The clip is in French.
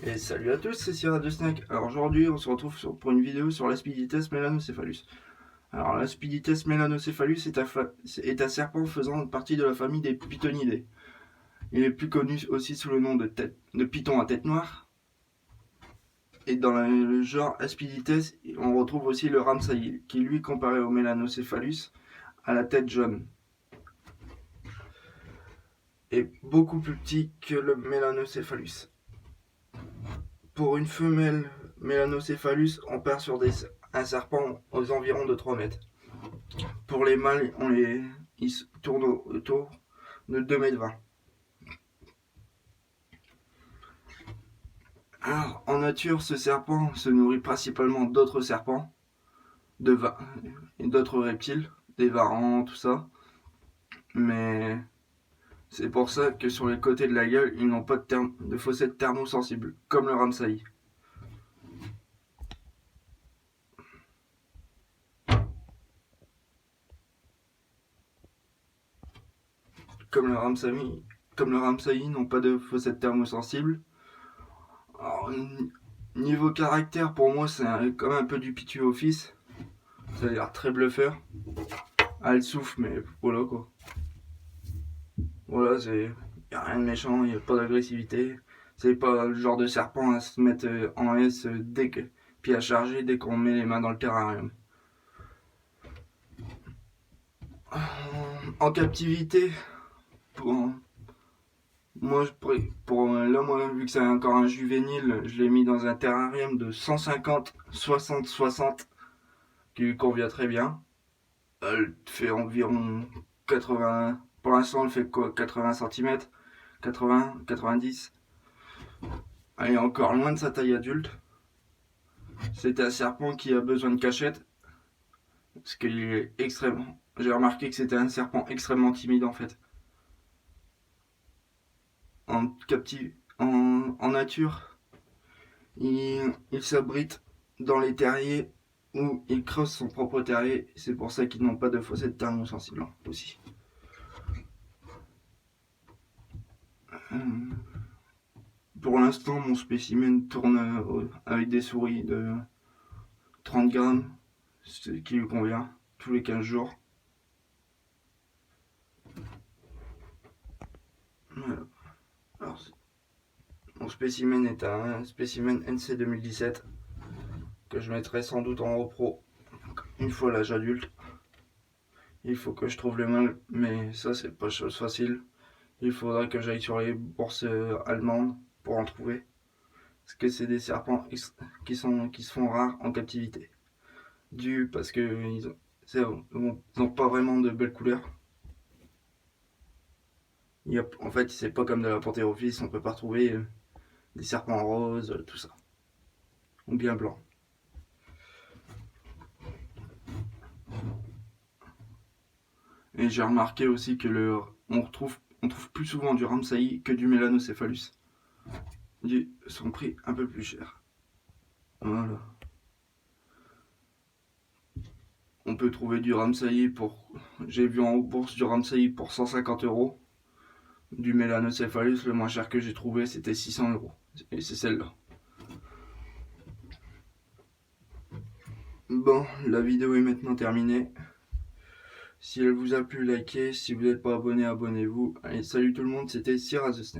Et salut à tous, c'est Sierra de Snack. Alors aujourd'hui, on se retrouve pour une vidéo sur l'Aspidites melanocephalus. Alors l'Aspidites melanocephalus est un serpent faisant partie de la famille des Pythonidae. Il est plus connu aussi sous le nom de python à tête noire. Et dans le genre Aspidites, on retrouve aussi le Ramsayi, qui lui, comparé au melanocephalus, a la tête jaune. Est beaucoup plus petit que le melanocephalus. Pour une femelle melanocephalus, on part sur un serpent aux environs de 3 mètres. Pour les mâles, ils tournent autour de 2,20 m. Alors, en nature, ce serpent se nourrit principalement d'autres serpents, et d'autres reptiles, des varans, tout ça. Mais c'est pour ça que sur les côtés de la gueule, ils n'ont pas de fossettes thermosensibles, comme le Ramsayi. Comme le Ramsayi n'ont pas de fossettes thermosensibles. Alors, niveau caractère, pour moi, c'est comme un peu du Pitu Office. Ça a l'air très bluffeur. Ah, elle souffle, mais voilà quoi. Voilà, il n'y a rien de méchant, il n'y a pas d'agressivité. C'est pas le genre de serpent à se mettre en S puis à charger dès qu'on met les mains dans le terrarium. En captivité, moi, vu que c'est encore un juvénile, je l'ai mis dans un terrarium de 150, 60, 60, qui lui convient très bien. Elle fait environ 80, pour l'instant elle fait quoi, 80 cm, 80, 90. Elle est encore loin de sa taille adulte. C'est un serpent qui a besoin de cachette, parce qu'il est extrêmement... J'ai remarqué que c'était un serpent extrêmement timide en fait. En nature, il s'abrite dans les terriers où il creuse son propre terrier. C'est pour ça qu'ils n'ont pas de fossettes thermosensibles aussi. Pour l'instant, mon spécimen tourne avec des souris de 30 grammes, ce qui lui convient, tous les 15 jours. Voilà. Alors, mon spécimen est un spécimen NC 2017 que je mettrai sans doute en repro une fois l'âge adulte. Il faut que je trouve le mâle, mais ça c'est pas chose facile. Il faudra que j'aille sur les bourses allemandes pour en trouver. Parce que c'est des serpents qui se font rares en captivité. Parce qu'ils n'ont pas vraiment de belles couleurs. En fait, c'est pas comme de la panthérophyse, on peut pas retrouver des serpents roses, tout ça. Ou bien blancs. Et j'ai remarqué aussi que on trouve plus souvent du Ramsayi que du Melanocephalus. Son prix un peu plus cher. Voilà. On peut trouver du Ramsayi j'ai vu en bourse du Ramsayi pour 150 €. Du Melanocephalus, le moins cher que j'ai trouvé, c'était 600 €. Et c'est celle-là. Bon, la vidéo est maintenant terminée. Si elle vous a plu, likez. Si vous n'êtes pas abonné, abonnez-vous. Allez, salut tout le monde, c'était Sierra the Snake.